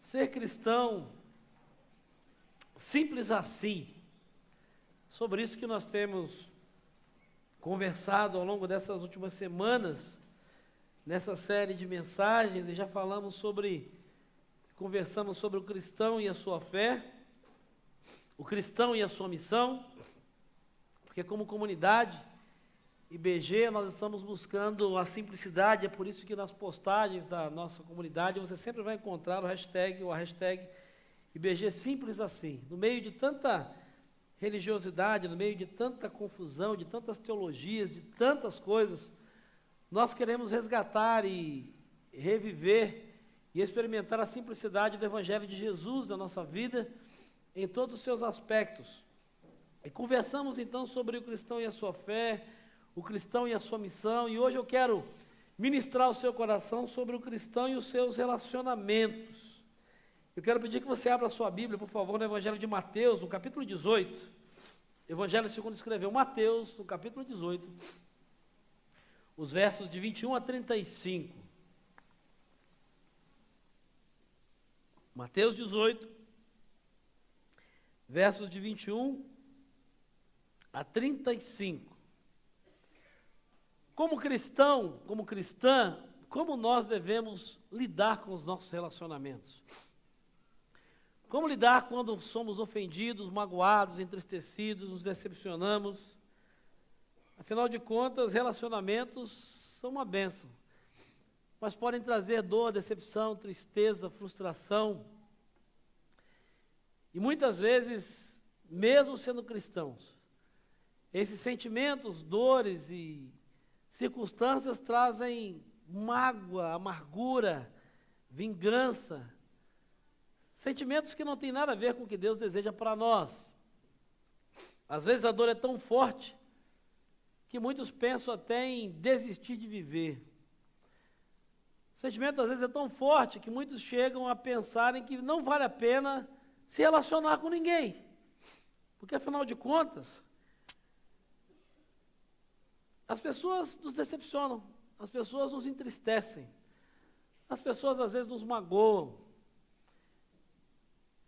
Ser cristão, simples assim. Sobre isso que nós temos conversado ao longo dessas últimas semanas, nessa série de mensagens, e já conversamos sobre o cristão e a sua fé, o cristão e a sua missão, porque como comunidade IBG, nós estamos buscando a simplicidade, é por isso que nas postagens da nossa comunidade você sempre vai encontrar o hashtag ou a hashtag IBG simples assim. No meio de tanta religiosidade, no meio de tanta confusão, de tantas teologias, de tantas coisas, nós queremos resgatar e reviver e experimentar a simplicidade do Evangelho de Jesus na nossa vida, em todos os seus aspectos. E conversamos então sobre o cristão e a sua fé, o cristão e a sua missão, e hoje eu quero ministrar ao seu coração sobre o cristão e os seus relacionamentos. Eu quero pedir que você abra a sua Bíblia, por favor, no Evangelho de Mateus, no capítulo 18, Evangelho segundo escreveu Mateus, no capítulo 18, os versos de 21 a 35. Mateus 18, versos de 21 a 35. Como cristão, como cristã, como nós devemos lidar com os nossos relacionamentos? Como lidar quando somos ofendidos, magoados, entristecidos, nos decepcionamos? Afinal de contas, relacionamentos são uma bênção, mas podem trazer dor, decepção, tristeza, frustração. E muitas vezes, mesmo sendo cristãos, esses sentimentos, dores e circunstâncias trazem mágoa, amargura, vingança, sentimentos que não têm nada a ver com o que Deus deseja para nós. Às vezes a dor é tão forte que muitos pensam até em desistir de viver. O sentimento às vezes é tão forte que muitos chegam a pensarem que não vale a pena se relacionar com ninguém, porque afinal de contas, as pessoas nos decepcionam, as pessoas nos entristecem, as pessoas às vezes nos magoam.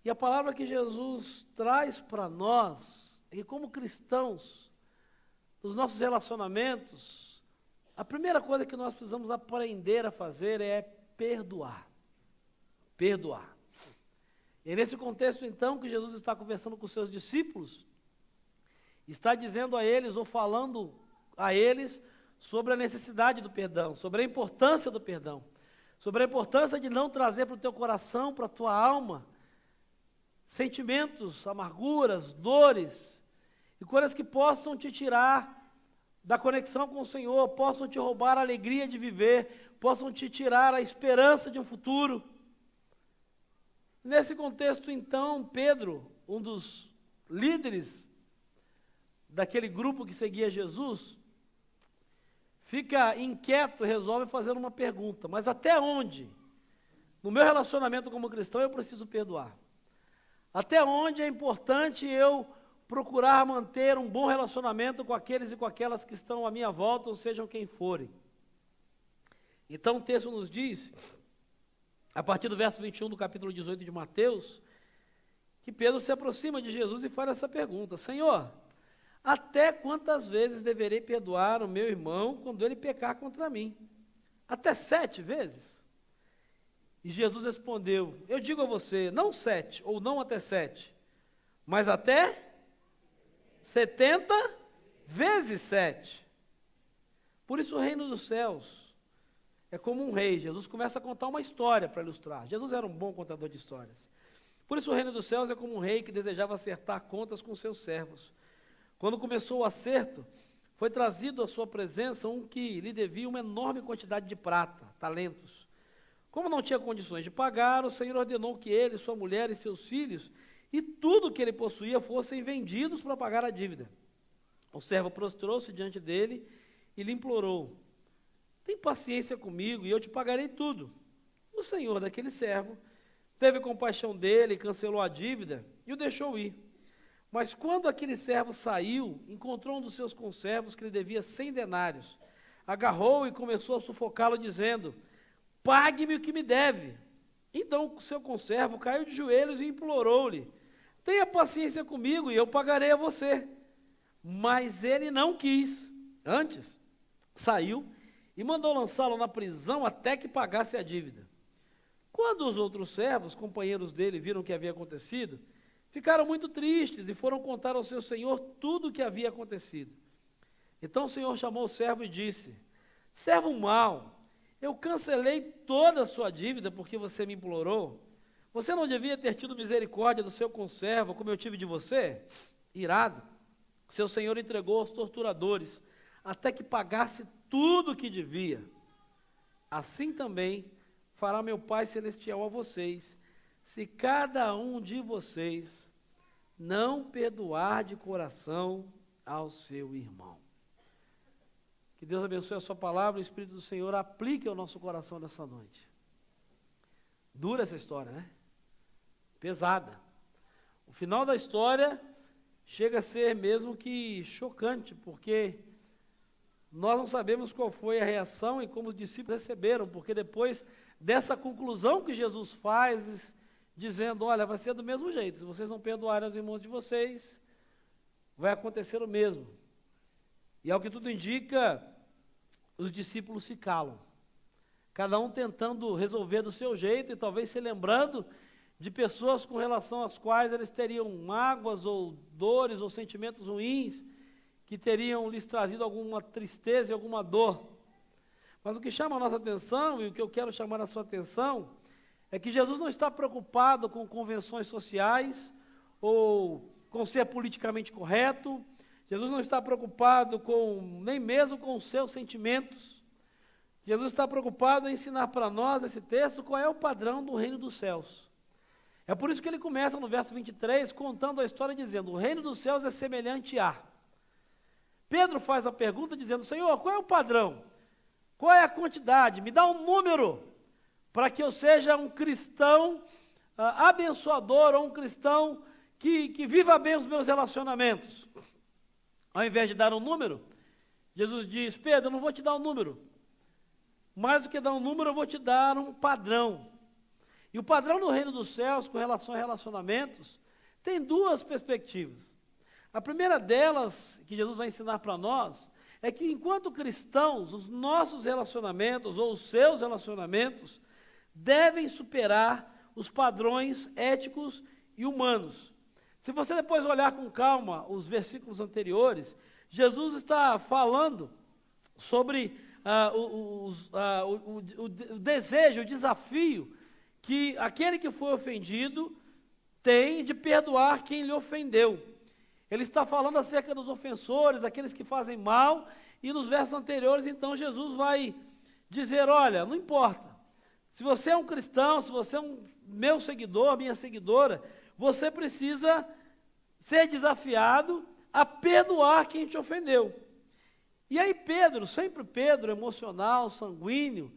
E a palavra que Jesus traz para nós, e como cristãos, nos nossos relacionamentos, a primeira coisa que nós precisamos aprender a fazer é perdoar. Perdoar. E é nesse contexto então que Jesus está conversando com os seus discípulos, está dizendo a eles, ou falando a eles, sobre a necessidade do perdão, sobre a importância do perdão, sobre a importância de não trazer para o teu coração, para a tua alma, sentimentos, amarguras, dores, e coisas que possam te tirar da conexão com o Senhor, possam te roubar a alegria de viver, possam te tirar a esperança de um futuro. Nesse contexto, então, Pedro, um dos líderes daquele grupo que seguia Jesus, fica inquieto, resolve fazer uma pergunta: mas até onde, no meu relacionamento como cristão, eu preciso perdoar? Até onde é importante eu procurar manter um bom relacionamento com aqueles e com aquelas que estão à minha volta, ou sejam quem forem? Então o texto nos diz, a partir do verso 21 do capítulo 18 de Mateus, que Pedro se aproxima de Jesus e faz essa pergunta: Senhor, até quantas vezes deverei perdoar o meu irmão quando ele pecar contra mim? Até 7 vezes? E Jesus respondeu: eu digo a você, não 7, ou não até 7, mas até 70 vezes 7. Por isso o reino dos céus é como um rei. Jesus começa a contar uma história para ilustrar. Jesus era um bom contador de histórias. Por isso o reino dos céus é como um rei que desejava acertar contas com seus servos. Quando começou o acerto, foi trazido à sua presença um que lhe devia uma enorme quantidade de prata, talentos. Como não tinha condições de pagar, o Senhor ordenou que ele, sua mulher e seus filhos, e tudo que ele possuía fossem vendidos para pagar a dívida. O servo prostrou-se diante dele e lhe implorou: tem paciência comigo e eu te pagarei tudo. O senhor daquele servo teve compaixão dele, cancelou a dívida e o deixou ir. Mas quando aquele servo saiu, encontrou um dos seus conservos que lhe devia 100 denários. Agarrou-o e começou a sufocá-lo, dizendo: pague-me o que me deve. Então o seu conservo caiu de joelhos e implorou-lhe: tenha paciência comigo e eu pagarei a você. Mas ele não quis. Antes, saiu e mandou lançá-lo na prisão até que pagasse a dívida. Quando os outros servos, companheiros dele, viram o que havia acontecido, ficaram muito tristes e foram contar ao seu senhor tudo o que havia acontecido. Então o senhor chamou o servo e disse: servo mau, eu cancelei toda a sua dívida porque você me implorou. Você não devia ter tido misericórdia do seu conservo, como eu tive de você? Irado, seu senhor entregou aos torturadores, até que pagasse tudo o que devia. Assim também fará meu Pai Celestial a vocês, se cada um de vocês não perdoar de coração ao seu irmão. Que Deus abençoe a sua palavra e o Espírito do Senhor aplique ao nosso coração nessa noite. Dura essa história, né? Pesada. O final da história chega a ser mesmo que chocante, porque nós não sabemos qual foi a reação e como os discípulos receberam, porque depois dessa conclusão que Jesus faz, dizendo: olha, vai ser do mesmo jeito, se vocês não perdoarem os irmãos de vocês, vai acontecer o mesmo. E ao que tudo indica, os discípulos se calam, cada um tentando resolver do seu jeito e talvez se lembrando de pessoas com relação às quais eles teriam mágoas ou dores ou sentimentos ruins, que teriam lhes trazido alguma tristeza e alguma dor. Mas o que chama a nossa atenção, e o que eu quero chamar a sua atenção, é que Jesus não está preocupado com convenções sociais, ou com ser politicamente correto. Jesus não está preocupado nem mesmo com os seus sentimentos. Jesus está preocupado em ensinar para nós, esse texto, qual é o padrão do reino dos céus. É por isso que ele começa no verso 23, contando a história, dizendo: o reino dos céus é semelhante a... Pedro faz a pergunta dizendo: Senhor, qual é o padrão? Qual é a quantidade? Me dá um número, para que eu seja um cristão abençoador, ou um cristão que viva bem os meus relacionamentos. Ao invés de dar um número, Jesus diz: Pedro, eu não vou te dar um número. Mais do que dar um número, eu vou te dar um padrão. E o padrão do reino dos céus, com relação a relacionamentos, tem duas perspectivas. A primeira delas, que Jesus vai ensinar para nós, é que enquanto cristãos, os nossos relacionamentos, ou os seus relacionamentos, devem superar os padrões éticos e humanos. Se você depois olhar com calma os versículos anteriores, Jesus está falando sobre o desejo, o desafio que aquele que foi ofendido tem de perdoar quem lhe ofendeu. Ele está falando acerca dos ofensores, aqueles que fazem mal, e nos versos anteriores, então, Jesus vai dizer: olha, não importa, se você é um cristão, se você é um meu seguidor, minha seguidora, você precisa ser desafiado a perdoar quem te ofendeu. E aí Pedro, sempre Pedro, emocional, sanguíneo,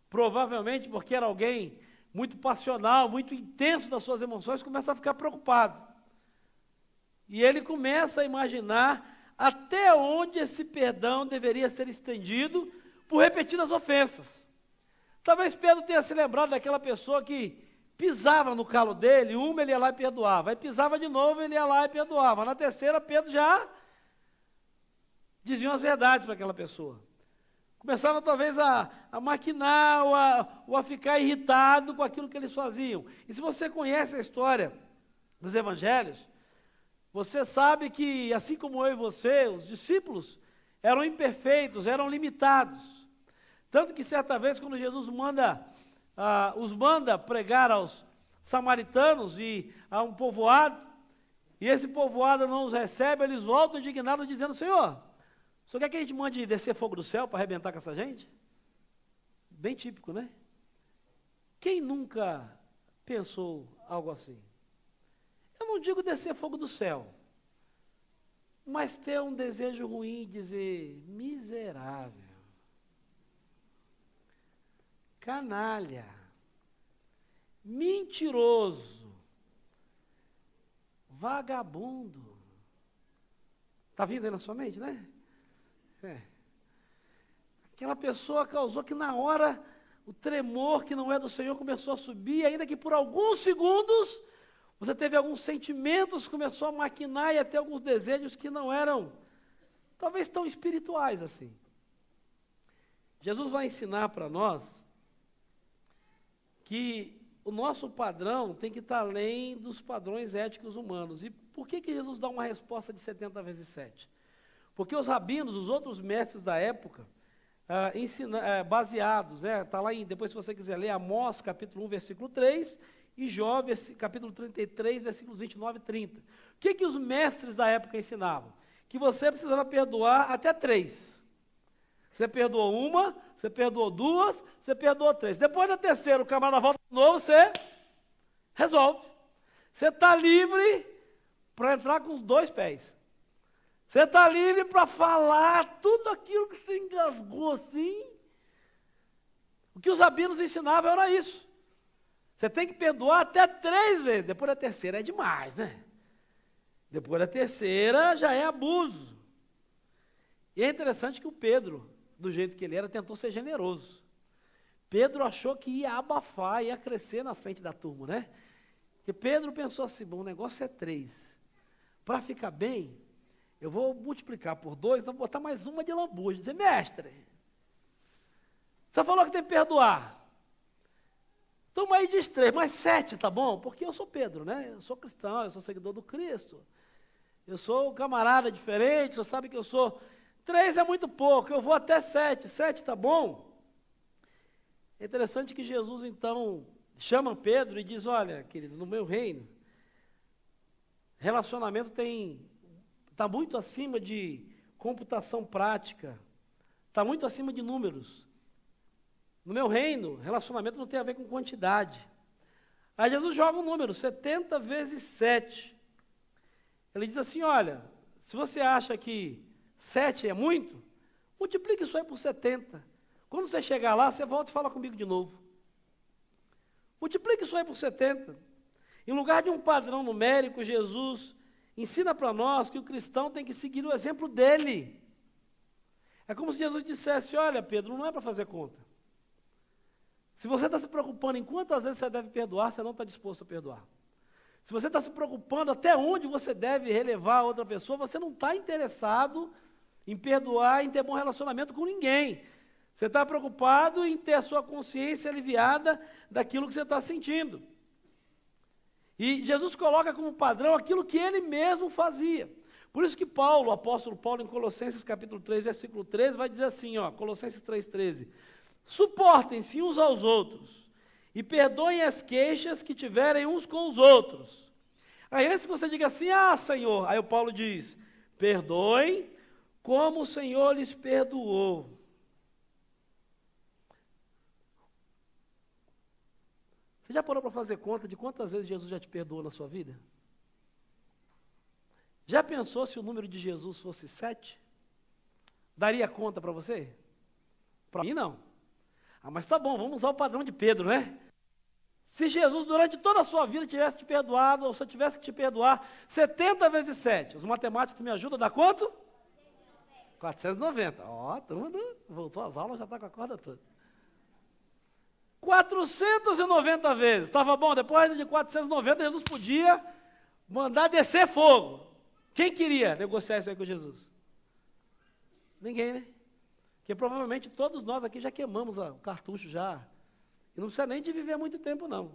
provavelmente porque era alguém muito passional, muito intenso das suas emoções, começa a ficar preocupado. E ele começa a imaginar até onde esse perdão deveria ser estendido por repetidas ofensas. Talvez Pedro tenha se lembrado daquela pessoa que pisava no calo dele, uma ele ia lá e perdoava, aí pisava de novo, ele ia lá e perdoava. Na terceira, Pedro já dizia as verdades para aquela pessoa. Começava talvez a maquinar ou a ficar irritado com aquilo que eles faziam. E se você conhece a história dos evangelhos, você sabe que, assim como eu e você, os discípulos eram imperfeitos, eram limitados. Tanto que certa vez, quando Jesus os manda pregar aos samaritanos e a um povoado, e esse povoado não os recebe, eles voltam indignados dizendo: Senhor, o senhor quer que a gente mande descer fogo do céu para arrebentar com essa gente? Bem típico, né? Quem nunca pensou algo assim? Eu não digo descer fogo do céu, mas ter um desejo ruim e dizer: miserável, canalha, mentiroso, vagabundo. Está vindo aí na sua mente, né? Aquela pessoa causou que na hora o tremor que não é do Senhor começou a subir, ainda que por alguns segundos você teve alguns sentimentos, começou a maquinar e até alguns desejos que não eram, talvez tão espirituais assim. Jesus vai ensinar para nós que o nosso padrão tem que estar além dos padrões éticos humanos. E por que Jesus dá uma resposta de 70 vezes 7? Porque os rabinos, os outros mestres da época, baseados, está lá depois se você quiser ler, Amós capítulo 1, versículo 3, e Jó, capítulo 33, versículos 29 e 30. O que os mestres da época ensinavam? Que você precisava perdoar até 3. Você perdoou uma, você perdoou duas, você perdoou 3. Depois da terceira, o camarada volta de novo, você resolve. Você está livre para entrar com os 2 pés. Você está livre para falar tudo aquilo que você engasgou assim. O que os rabinos ensinavam era isso. Você tem que perdoar até 3 vezes. Depois da terceira é demais, né? Depois da terceira já é abuso. E é interessante que o Pedro, do jeito que ele era, tentou ser generoso. Pedro achou que ia abafar, ia crescer na frente da turma, né? Porque Pedro pensou assim, bom, o negócio é 3. Para ficar bem, eu vou multiplicar por 2, então vou botar mais uma de lambuja. Dizer, mestre, você falou que tem que perdoar. Toma aí diz 3, mais 7, tá bom? Porque eu sou Pedro, né? Eu sou cristão, eu sou seguidor do Cristo. Eu sou um camarada diferente, você sabe que eu sou... 3 é muito pouco, eu vou até 7. 7 tá bom? É interessante que Jesus, então, chama Pedro e diz, olha, querido, no meu reino, relacionamento está muito acima de computação prática, está muito acima de números. No meu reino, relacionamento não tem a ver com quantidade. Aí Jesus joga um número, 70 vezes 7. Ele diz assim, olha, se você acha que 7 é muito, multiplique isso aí por 70. Quando você chegar lá, você volta e fala comigo de novo. Multiplique isso aí por 70. Em lugar de um padrão numérico, Jesus ensina para nós que o cristão tem que seguir o exemplo dele. É como se Jesus dissesse, olha Pedro, não é para fazer conta. Se você está se preocupando em quantas vezes você deve perdoar, você não está disposto a perdoar. Se você está se preocupando até onde você deve relevar a outra pessoa, você não está interessado em perdoar, em ter bom relacionamento com ninguém. Você está preocupado em ter a sua consciência aliviada daquilo que você está sentindo. E Jesus coloca como padrão aquilo que ele mesmo fazia. Por isso que Paulo, o apóstolo Paulo, em Colossenses capítulo 3, versículo 13, vai dizer assim, Colossenses 3,13, suportem-se uns aos outros e perdoem as queixas que tiverem uns com os outros. Aí antes que você diga assim, Senhor, aí o Paulo diz, perdoem como o Senhor lhes perdoou. Você já parou para fazer conta de quantas vezes Jesus já te perdoou na sua vida? Já pensou se o número de Jesus fosse 7? Daria conta para você? Para mim não. Mas tá bom, vamos usar o padrão de Pedro, né? Se Jesus durante toda a sua vida tivesse te perdoado, ou se eu tivesse que te perdoar 70 vezes 7, os matemáticos me ajudam a dar quanto? 490. Tudo voltou às aulas, já está com a corda toda. 490 vezes. Estava bom, depois de 490, Jesus podia mandar descer fogo. Quem queria negociar isso aí com Jesus? Ninguém, né? Porque provavelmente todos nós aqui já queimamos o cartucho já. E não precisa nem de viver muito tempo, não.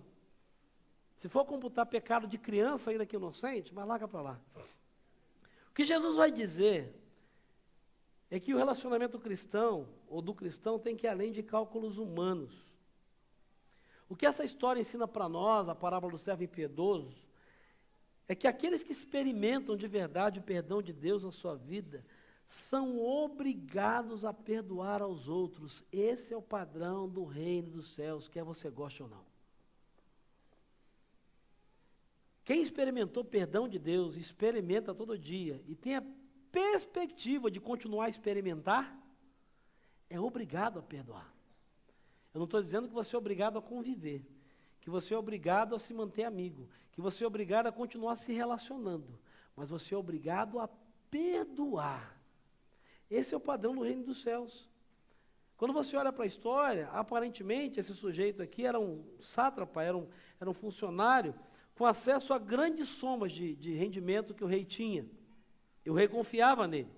Se for computar pecado de criança ainda que inocente, mas larga para lá. O que Jesus vai dizer é que o relacionamento cristão, ou do cristão, tem que ir além de cálculos humanos. O que essa história ensina para nós, a parábola do servo impiedoso, é que aqueles que experimentam de verdade o perdão de Deus na sua vida, são obrigados a perdoar aos outros. Esse é o padrão do reino dos céus, quer você goste ou não. Quem experimentou perdão de Deus, experimenta todo dia, e tem a perspectiva de continuar a experimentar, é obrigado a perdoar. Eu não estou dizendo que você é obrigado a conviver, que você é obrigado a se manter amigo, que você é obrigado a continuar se relacionando, mas você é obrigado a perdoar. Esse é o padrão do reino dos céus. Quando você olha para a história, aparentemente esse sujeito aqui era um sátrapa, era um funcionário com acesso a grandes somas de rendimento que o rei tinha. E o rei confiava nele.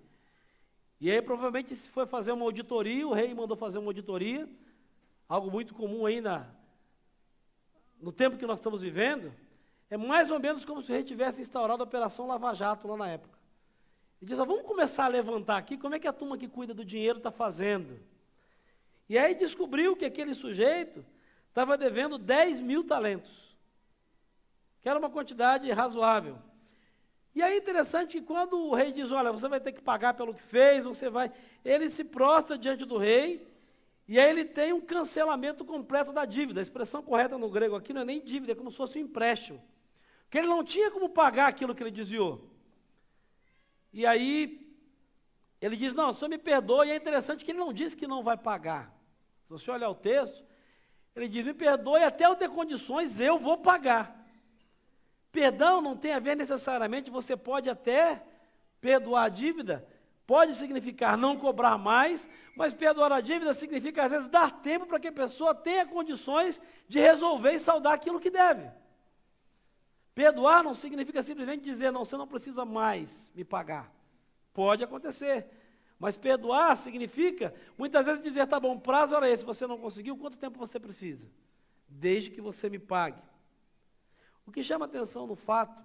E aí provavelmente se foi fazer uma auditoria, o rei mandou fazer uma auditoria, algo muito comum aí no tempo que nós estamos vivendo, é mais ou menos como se o rei tivesse instaurado a Operação Lava Jato lá na época. Ele diz, vamos começar a levantar aqui, como é que a turma que cuida do dinheiro está fazendo? E aí descobriu que aquele sujeito estava devendo 10 mil talentos, que era uma quantidade razoável. E aí é interessante que quando o rei diz, olha, você vai ter que pagar pelo que fez, ele se prostra diante do rei, e aí ele tem um cancelamento completo da dívida. A expressão correta no grego aqui não é nem dívida, é como se fosse um empréstimo. Porque ele não tinha como pagar aquilo que ele desviou. E aí, ele diz, não, o senhor me perdoa, e é interessante que ele não diz que não vai pagar. Se você olhar o texto, ele diz, me perdoe, até eu ter condições, eu vou pagar. Perdão não tem a ver necessariamente, você pode até perdoar a dívida, pode significar não cobrar mais, mas perdoar a dívida significa, às vezes, dar tempo para que a pessoa tenha condições de resolver e saldar aquilo que deve. Perdoar não significa simplesmente dizer, não, você não precisa mais me pagar. Pode acontecer. Mas perdoar significa, muitas vezes, dizer, tá bom, o prazo era esse, você não conseguiu, quanto tempo você precisa? Desde que você me pague. O que chama atenção no fato,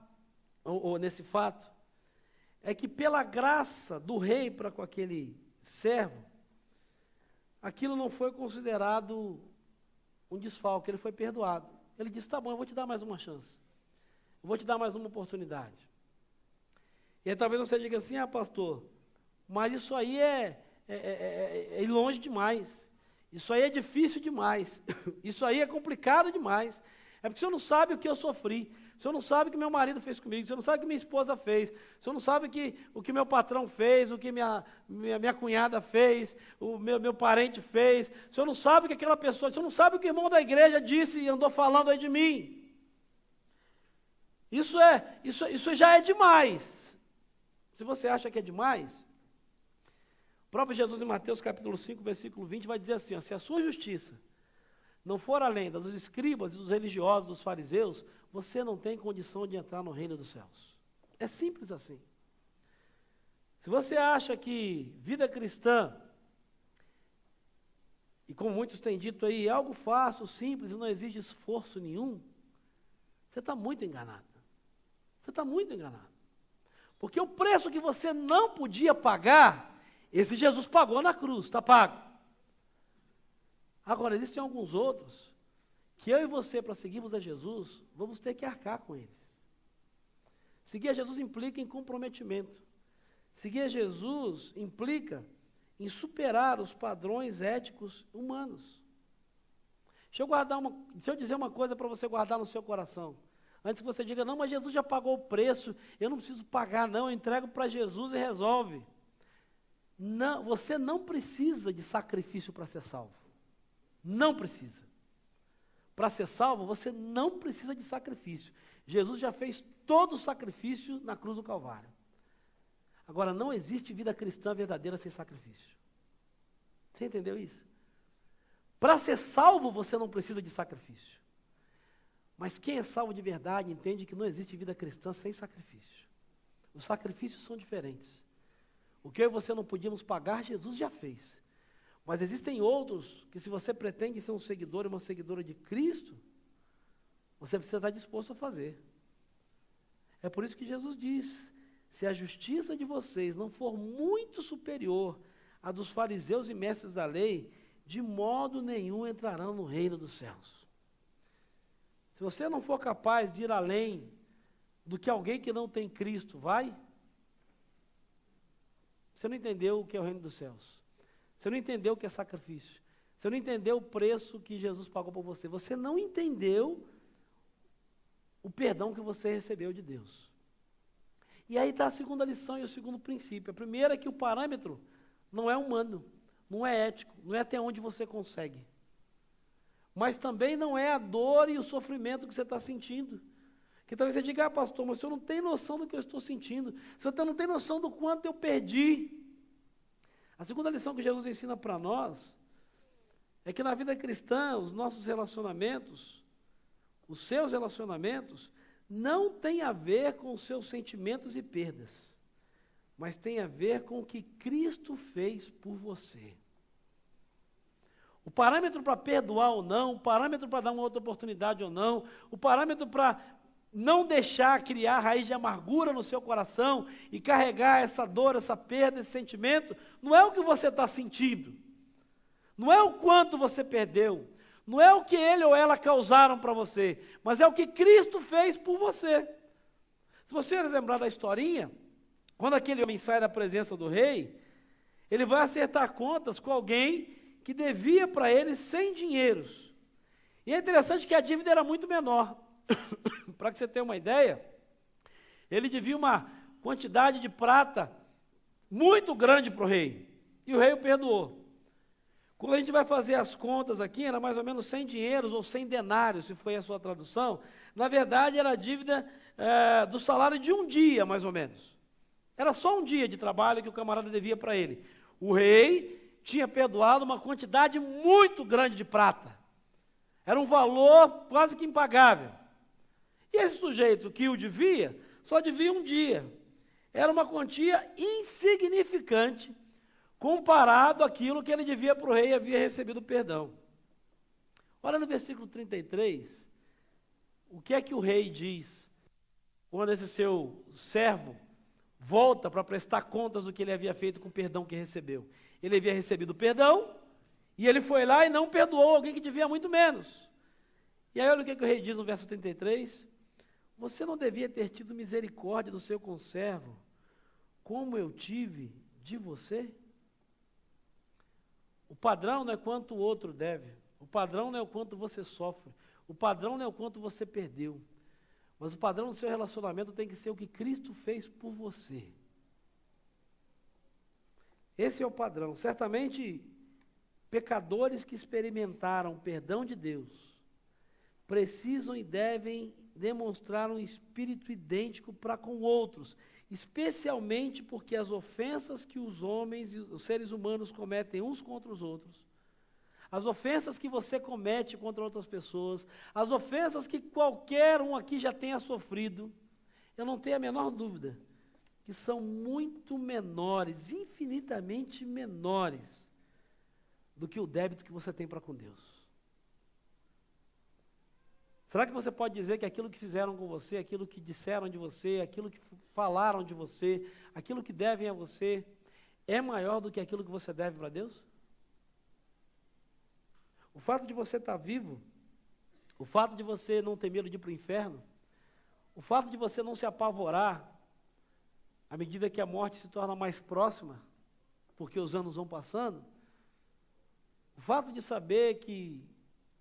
ou nesse fato, é que pela graça do rei para com aquele servo, aquilo não foi considerado um desfalque, ele foi perdoado. Ele disse, tá bom, eu vou te dar mais uma chance. Eu vou te dar mais uma oportunidade. E aí talvez você diga assim, pastor, mas isso aí é longe demais. Isso aí é difícil demais. Isso aí é complicado demais. É porque o senhor não sabe o que eu sofri. O senhor não sabe o que meu marido fez comigo. O senhor não sabe o que minha esposa fez. O senhor não sabe o que meu patrão fez, o que minha cunhada fez, o meu parente fez. O senhor não sabe o que aquela pessoa... O senhor não sabe o que o irmão da igreja disse e andou falando aí de mim. Isso já é demais. Se você acha que é demais, o próprio Jesus em Mateus capítulo 5, versículo 20, vai dizer assim, se a sua justiça não for além dos escribas e dos religiosos, dos fariseus, você não tem condição de entrar no reino dos céus. É simples assim. Se você acha que vida cristã, e como muitos têm dito aí, é algo fácil, simples e não exige esforço nenhum, você está muito enganado. Você está muito enganado. Porque o preço que você não podia pagar, esse Jesus pagou na cruz, está pago. Agora, existem alguns outros, que eu e você, para seguirmos a Jesus, vamos ter que arcar com eles. Seguir a Jesus implica em comprometimento. Seguir a Jesus implica em superar os padrões éticos humanos. Deixa eu dizer uma coisa para você guardar no seu coração. Antes que você diga, não, mas Jesus já pagou o preço, eu não preciso pagar não, eu entrego para Jesus e resolve. Não, você não precisa de sacrifício para ser salvo. Não precisa. Para ser salvo, você não precisa de sacrifício. Jesus já fez todo o sacrifício na cruz do Calvário. Agora, não existe vida cristã verdadeira sem sacrifício. Você entendeu isso? Para ser salvo, você não precisa de sacrifício. Mas quem é salvo de verdade entende que não existe vida cristã sem sacrifício. Os sacrifícios são diferentes. O que eu e você não podíamos pagar, Jesus já fez. Mas existem outros que, se você pretende ser um seguidor e uma seguidora de Cristo, você precisa estar disposto a fazer. É por isso que Jesus diz, se a justiça de vocês não for muito superior à dos fariseus e mestres da lei, de modo nenhum entrarão no reino dos céus. Se você não for capaz de ir além do que alguém que não tem Cristo vai, você não entendeu o que é o reino dos céus. Você não entendeu o que é sacrifício. Você não entendeu o preço que Jesus pagou por você. Você não entendeu o perdão que você recebeu de Deus. E aí está a segunda lição e o segundo princípio. A primeira é que o parâmetro não é humano, não é ético, não é até onde você consegue. Mas também não é a dor e o sofrimento que você está sentindo. Que talvez você diga, pastor, mas o senhor não tem noção do que eu estou sentindo. O senhor não tem noção do quanto eu perdi. A segunda lição que Jesus ensina para nós é que na vida cristã, os nossos relacionamentos, os seus relacionamentos, não tem a ver com os seus sentimentos e perdas, mas tem a ver com o que Cristo fez por você. O parâmetro para perdoar ou não, o parâmetro para dar uma outra oportunidade ou não, o parâmetro para não deixar criar raiz de amargura no seu coração e carregar essa dor, essa perda, esse sentimento, não é o que você está sentindo, não é o quanto você perdeu, não é o que ele ou ela causaram para você, mas é o que Cristo fez por você. Se você lembrar da historinha, quando aquele homem sai da presença do rei, ele vai acertar contas com alguém que devia para ele 100 dinheiros. E é interessante que a dívida era muito menor. Para que você tenha uma ideia, ele devia uma quantidade de prata muito grande para o rei. E o rei o perdoou. Quando a gente vai fazer as contas aqui, era mais ou menos 100 dinheiros ou 100 denários, se foi a sua tradução. Na verdade, era a dívida do salário de um dia, mais ou menos. Era só um dia de trabalho que o camarada devia para ele. O rei tinha perdoado uma quantidade muito grande de prata. Era um valor quase que impagável. E esse sujeito que o devia, só devia um dia. Era uma quantia insignificante comparado àquilo que ele devia para o rei e havia recebido perdão. Olha no versículo 33, o que é que o rei diz quando esse seu servo volta para prestar contas do que ele havia feito com o perdão que recebeu. Ele havia recebido perdão, e ele foi lá e não perdoou alguém que devia muito menos. E aí olha o que o rei diz no verso 33, você não devia ter tido misericórdia do seu conservo, como eu tive de você? O padrão não é quanto o outro deve, o padrão não é o quanto você sofre, o padrão não é o quanto você perdeu, mas o padrão do seu relacionamento tem que ser o que Cristo fez por você. Esse é o padrão. Certamente, pecadores que experimentaram o perdão de Deus precisam e devem demonstrar um espírito idêntico para com outros, especialmente porque as ofensas que os homens e os seres humanos cometem uns contra os outros, as ofensas que você comete contra outras pessoas, as ofensas que qualquer um aqui já tenha sofrido, eu não tenho a menor dúvida que são muito menores, infinitamente menores, do que o débito que você tem para com Deus. Será que você pode dizer que aquilo que fizeram com você, aquilo que disseram de você, aquilo que falaram de você, aquilo que devem a você, é maior do que aquilo que você deve para Deus? O fato de você estar vivo, o fato de você não ter medo de ir para o inferno, o fato de você não se apavorar à medida que a morte se torna mais próxima, porque os anos vão passando, o fato de saber que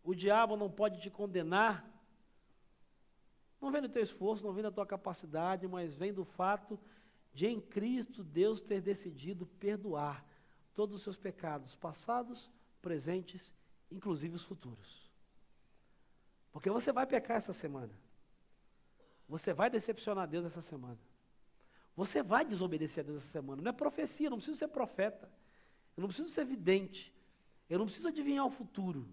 o diabo não pode te condenar, não vem do teu esforço, não vem da tua capacidade, mas vem do fato de em Cristo Deus ter decidido perdoar todos os seus pecados, passados, presentes, inclusive os futuros. Porque você vai pecar essa semana. Você vai decepcionar Deus essa semana. Você vai desobedecer a Deus essa semana. Não é profecia, eu não preciso ser profeta. Eu não preciso ser vidente. Eu não preciso adivinhar o futuro.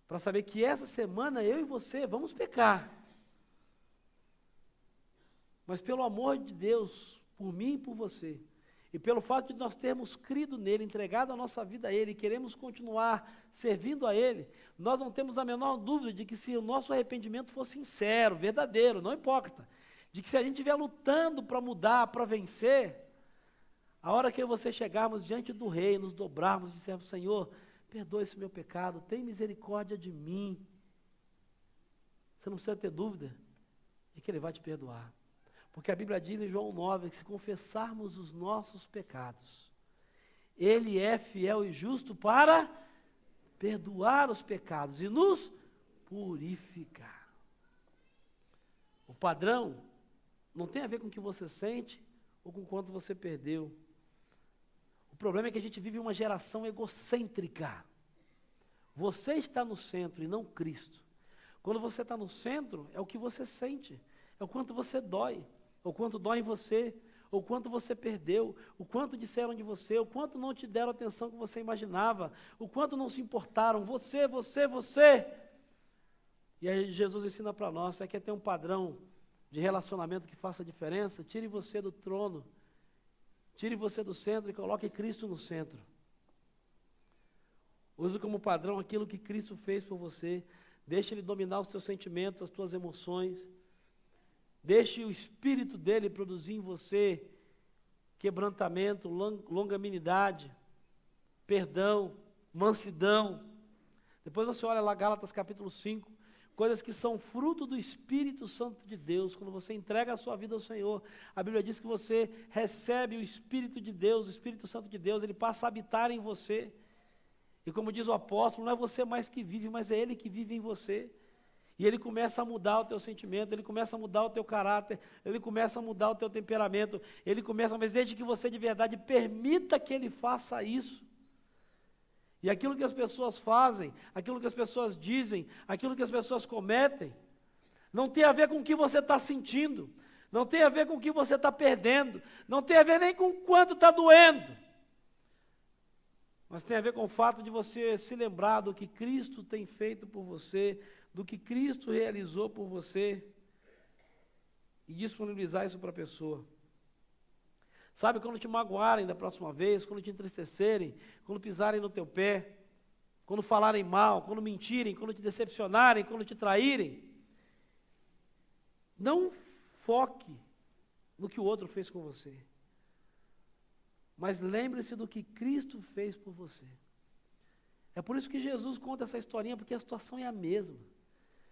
Para saber que essa semana eu e você vamos pecar. Mas pelo amor de Deus, por mim e por você, e pelo fato de nós termos crido nele, entregado a nossa vida a ele, e queremos continuar servindo a ele, nós não temos a menor dúvida de que se o nosso arrependimento for sincero, verdadeiro, não hipócrita, de que se a gente estiver lutando para mudar, para vencer, a hora que eu e você chegarmos diante do rei, nos dobrarmos e dissermos, Senhor, perdoa esse meu pecado, tem misericórdia de mim, você não precisa ter dúvida de que ele vai te perdoar. Porque a Bíblia diz em João 9, que se confessarmos os nossos pecados, ele é fiel e justo para perdoar os pecados e nos purificar. O padrão não tem a ver com o que você sente ou com quanto você perdeu. O problema é que a gente vive uma geração egocêntrica. Você está no centro e não Cristo. Quando você está no centro, é o que você sente, é o quanto você dói, é o quanto dói em você, o quanto você perdeu, o quanto disseram de você, o quanto não te deram a atenção que você imaginava, o quanto não se importaram, você. E aí Jesus ensina para nós, você quer ter um padrão de relacionamento que faça diferença? Tire você do trono, tire você do centro e coloque Cristo no centro. Use como padrão aquilo que Cristo fez por você. Deixe Ele dominar os seus sentimentos, as suas emoções. Deixe o Espírito dEle produzir em você quebrantamento, longanimidade, perdão, mansidão. Depois você olha lá Gálatas capítulo 5, coisas que são fruto do Espírito Santo de Deus. Quando você entrega a sua vida ao Senhor, a Bíblia diz que você recebe o Espírito de Deus, o Espírito Santo de Deus, Ele passa a habitar em você. E como diz o apóstolo, não é você mais que vive, mas é Ele que vive em você. E Ele começa a mudar o teu sentimento, Ele começa a mudar o teu caráter, Ele começa a mudar o teu temperamento, mas desde que você de verdade permita que Ele faça isso. E aquilo que as pessoas fazem, aquilo que as pessoas dizem, aquilo que as pessoas cometem, não tem a ver com o que você está sentindo, não tem a ver com o que você está perdendo, não tem a ver nem com o quanto está doendo. Mas tem a ver com o fato de você se lembrar do que Cristo tem feito por você, do que Cristo realizou por você, e disponibilizar isso para a pessoa. Sabe, quando te magoarem da próxima vez, quando te entristecerem, quando pisarem no teu pé, quando falarem mal, quando mentirem, quando te decepcionarem, quando te traírem, não foque no que o outro fez com você. Mas lembre-se do que Cristo fez por você. É por isso que Jesus conta essa historinha, porque a situação é a mesma.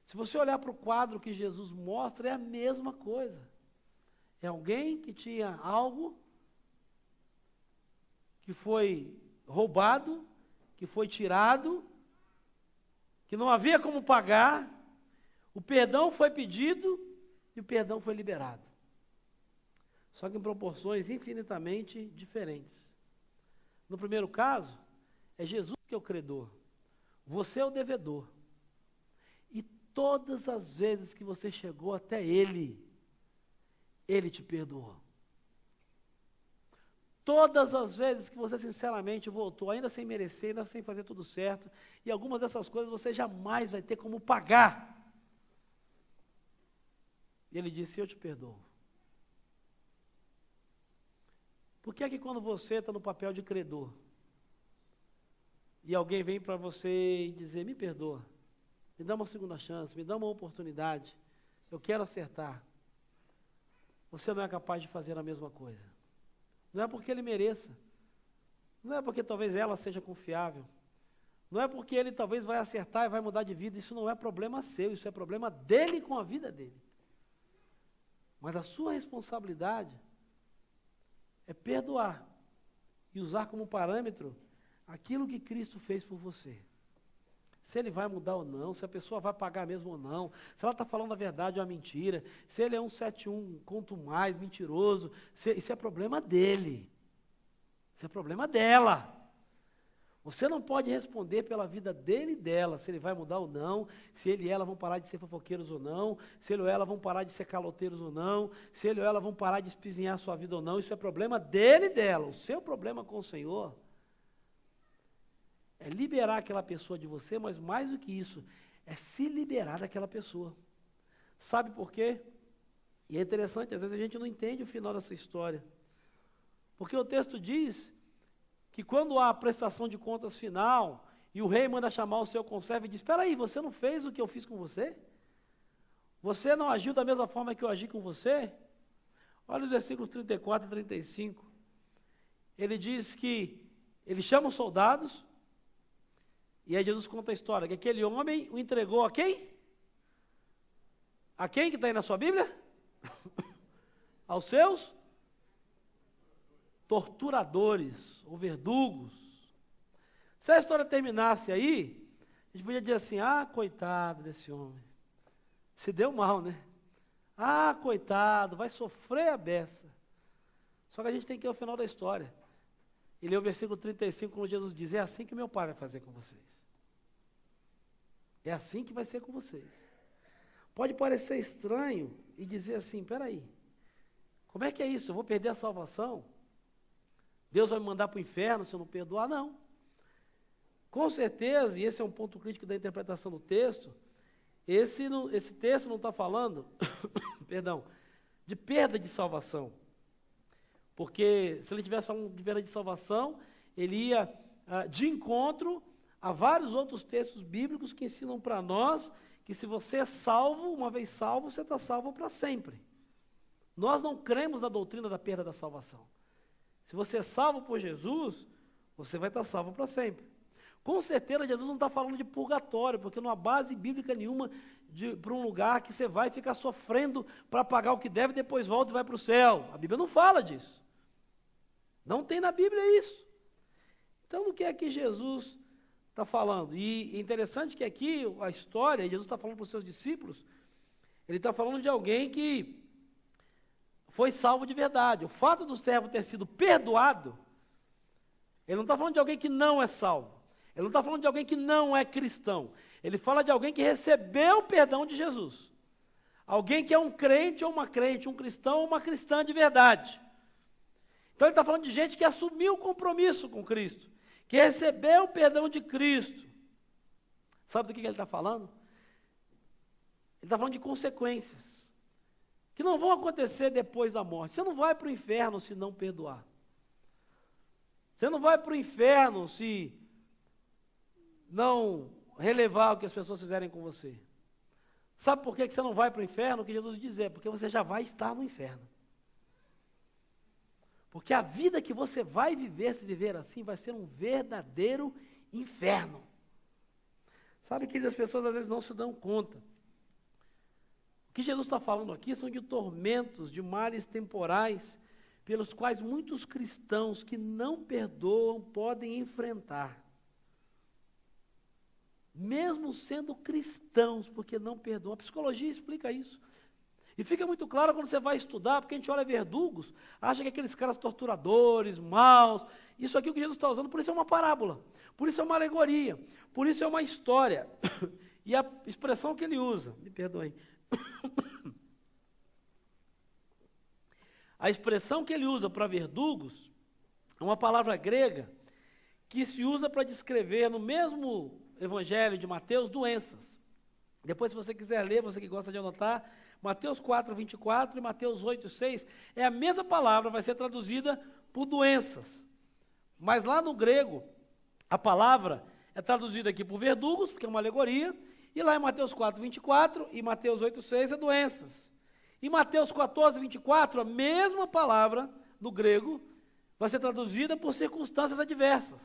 Se você olhar para o quadro que Jesus mostra, é a mesma coisa. É alguém que tinha algo que foi roubado, que foi tirado, que não havia como pagar, o perdão foi pedido e o perdão foi liberado. Só que em proporções infinitamente diferentes. No primeiro caso, é Jesus que é o credor, você é o devedor. E todas as vezes que você chegou até Ele, Ele te perdoou. Todas as vezes que você sinceramente voltou, ainda sem merecer, ainda sem fazer tudo certo, e algumas dessas coisas você jamais vai ter como pagar. E Ele disse, eu te perdoo. Por que é que quando você está no papel de credor, e alguém vem para você e dizer, me perdoa, me dá uma segunda chance, me dá uma oportunidade, eu quero acertar, você não é capaz de fazer a mesma coisa? Não é porque ele mereça, não é porque talvez ela seja confiável, não é porque ele talvez vai acertar e vai mudar de vida, isso não é problema seu, isso é problema dele com a vida dele. Mas a sua responsabilidade é perdoar e usar como parâmetro aquilo que Cristo fez por você. Se ele vai mudar ou não, se a pessoa vai pagar mesmo ou não, se ela está falando a verdade ou a mentira, se ele é um 71, conto mais, mentiroso, isso é problema dele. Isso é problema dela. Você não pode responder pela vida dele e dela, se ele vai mudar ou não, se ele e ela vão parar de ser fofoqueiros ou não, se ele ou ela vão parar de ser caloteiros ou não, se ele ou ela vão parar de espizinhar a sua vida ou não, isso é problema dele e dela. O seu problema com o Senhor é liberar aquela pessoa de você, mas mais do que isso, é se liberar daquela pessoa. Sabe por quê? E é interessante, às vezes a gente não entende o final dessa história. Porque o texto diz que quando há a prestação de contas final, e o rei manda chamar o seu conservo e diz, espera aí, você não fez o que eu fiz com você? Você não agiu da mesma forma que eu agi com você? Olha os versículos 34 e 35. Ele diz que ele chama os soldados, e aí Jesus conta a história, que aquele homem o entregou a quem? A quem que está aí na sua Bíblia? Aos seus torturadores, ou verdugos. Se a história terminasse aí, a gente podia dizer assim, ah, coitado desse homem, se deu mal, né? Ah, coitado, vai sofrer a beça. Só que a gente tem que ir ao final da história. E ler o versículo 35, quando Jesus diz, é assim que meu Pai vai fazer com vocês. É assim que vai ser com vocês. Pode parecer estranho e dizer assim, peraí, Como é que é isso? Eu vou perder a salvação? Deus vai me mandar para o inferno se eu não perdoar? Não. Com certeza, e esse é um ponto crítico da interpretação do texto, esse texto não está falando, perdão, de perda de salvação. Porque se ele estivesse falando de perda de salvação, ele ia de encontro a vários outros textos bíblicos que ensinam para nós que se você é salvo, uma vez salvo, você está salvo para sempre. Nós não cremos na doutrina da perda da salvação. Se você é salvo por Jesus, você vai estar salvo para sempre. Com certeza, Jesus não está falando de purgatório, porque não há base bíblica nenhuma para um lugar que você vai ficar sofrendo para pagar o que deve, depois volta e vai para o céu. A Bíblia não fala disso. Não tem na Bíblia isso. Então, do que é que Jesus está falando? E é interessante que aqui a história, Jesus está falando para os seus discípulos, ele está falando de alguém que foi salvo de verdade. O fato do servo ter sido perdoado, ele não está falando de alguém que não é salvo. Ele não está falando de alguém que não é cristão. Ele fala de alguém que recebeu o perdão de Jesus. Alguém que é um crente ou uma crente, um cristão ou uma cristã de verdade. Então ele está falando de gente que assumiu o compromisso com Cristo, que recebeu o perdão de Cristo. Sabe do que ele está falando? Ele está falando de consequências que não vão acontecer depois da morte. Você não vai para o inferno se não perdoar. Você não vai para o inferno se não relevar o que as pessoas fizerem com você. Sabe por que você não vai para o inferno? O que Jesus diz é, porque você já vai estar no inferno. Porque a vida que você vai viver, se viver assim, vai ser um verdadeiro inferno. Sabe que as pessoas às vezes não se dão conta. O que Jesus está falando aqui são de tormentos, de males temporais, pelos quais muitos cristãos que não perdoam podem enfrentar. Mesmo sendo cristãos, porque não perdoam. A psicologia explica isso. E fica muito claro quando você vai estudar, porque a gente olha verdugos, acha que aqueles caras torturadores, maus, isso aqui é o que Jesus está usando, por isso é uma parábola, por isso é uma alegoria, por isso é uma história. E a expressão que ele usa, me perdoem, a expressão que ele usa para verdugos é uma palavra grega que se usa para descrever no mesmo evangelho de Mateus doenças. Depois, se você quiser ler, você que gosta de anotar, Mateus 4, 24 e Mateus 8, 6, é a mesma palavra, vai ser traduzida por doenças. Mas lá no grego, a palavra é traduzida aqui por verdugos, porque é uma alegoria, e lá em Mateus 4, 24 e Mateus 8, 6 é doenças. Em Mateus 14, 24, a mesma palavra no grego vai ser traduzida por circunstâncias adversas.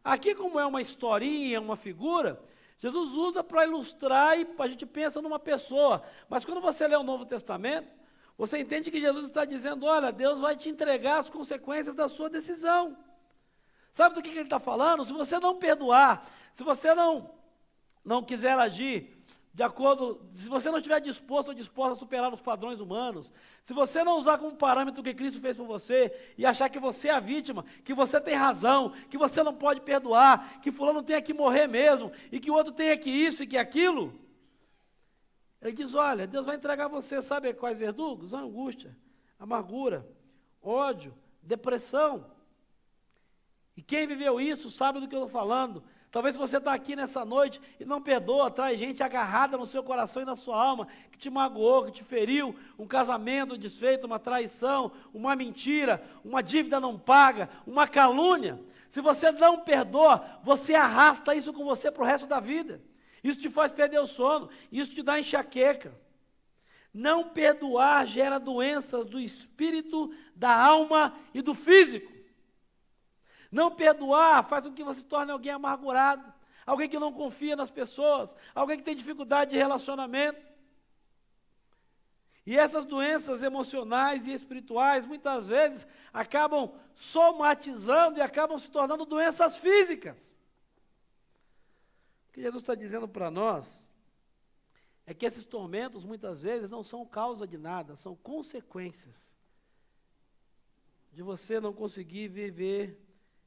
Aqui, como é uma historinha, uma figura, Jesus usa para ilustrar e a gente pensa numa pessoa. Mas quando você lê o Novo Testamento, você entende que Jesus está dizendo, olha, Deus vai te entregar as consequências da sua decisão. Sabe do que ele está falando? Se você não perdoar, se você não quiser agir de acordo, se você não estiver disposto ou disposta a superar os padrões humanos, se você não usar como parâmetro o que Cristo fez por você e achar que você é a vítima, que você tem razão, que você não pode perdoar, que fulano tem que morrer mesmo, e que o outro tem que isso e que aquilo, ele diz, olha, Deus vai entregar você, sabe quais verdugos? Angústia, amargura, ódio, depressão. E quem viveu isso sabe do que eu estou falando. Talvez você está aqui nessa noite e não perdoa, traz gente agarrada no seu coração e na sua alma, que te magoou, que te feriu, um casamento desfeito, uma traição, uma mentira, uma dívida não paga, uma calúnia. Se você não perdoa, você arrasta isso com você para o resto da vida. Isso te faz perder o sono, isso te dá enxaqueca. Não perdoar gera doenças do espírito, da alma e do físico. Não perdoar faz com que você se torne alguém amargurado, alguém que não confia nas pessoas, alguém que tem dificuldade de relacionamento. E essas doenças emocionais e espirituais, muitas vezes, acabam somatizando e acabam se tornando doenças físicas. O que Jesus está dizendo para nós é que esses tormentos, muitas vezes, não são causa de nada, são consequências de você não conseguir viver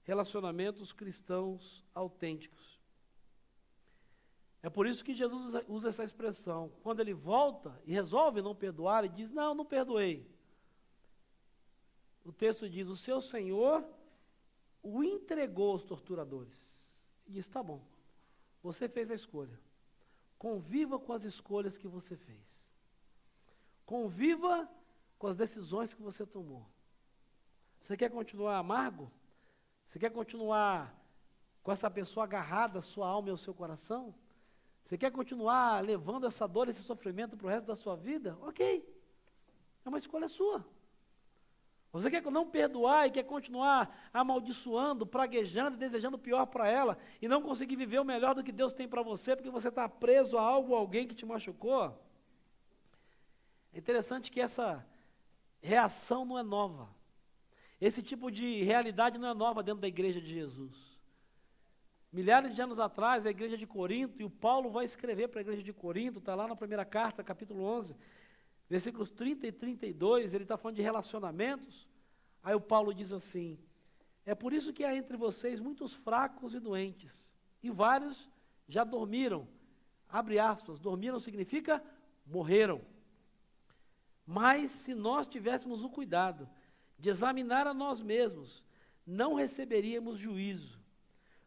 relacionamentos cristãos autênticos. É por isso que Jesus usa essa expressão. Quando ele volta e resolve não perdoar, ele diz, não perdoei. o texto diz, o seu Senhor o entregou aos torturadores. E diz, tá bom, você fez a escolha. Conviva com as escolhas que você fez. Conviva com as decisões que você tomou. Você quer continuar amargo? Você quer continuar com essa pessoa agarrada à sua alma e ao seu coração? Você quer continuar levando essa dor, esse sofrimento para o resto da sua vida? Ok, é uma escolha sua. Você quer não perdoar e quer continuar amaldiçoando, praguejando, desejando o pior para ela e não conseguir viver o melhor do que Deus tem para você porque você está preso a algo ou alguém que te machucou? É interessante que essa reação não é nova. Esse tipo de realidade não é nova dentro da igreja de Jesus. Milhares de anos atrás, a igreja de Corinto, e o Paulo vai escrever para a igreja de Corinto, está lá na primeira carta, capítulo 11, versículos 30 e 32, ele está falando de relacionamentos. Aí o Paulo diz assim, é por isso que há entre vocês muitos fracos e doentes, e vários já dormiram. Abre aspas, dormiram significa morreram. Mas se nós tivéssemos o cuidado de examinar a nós mesmos, não receberíamos juízo.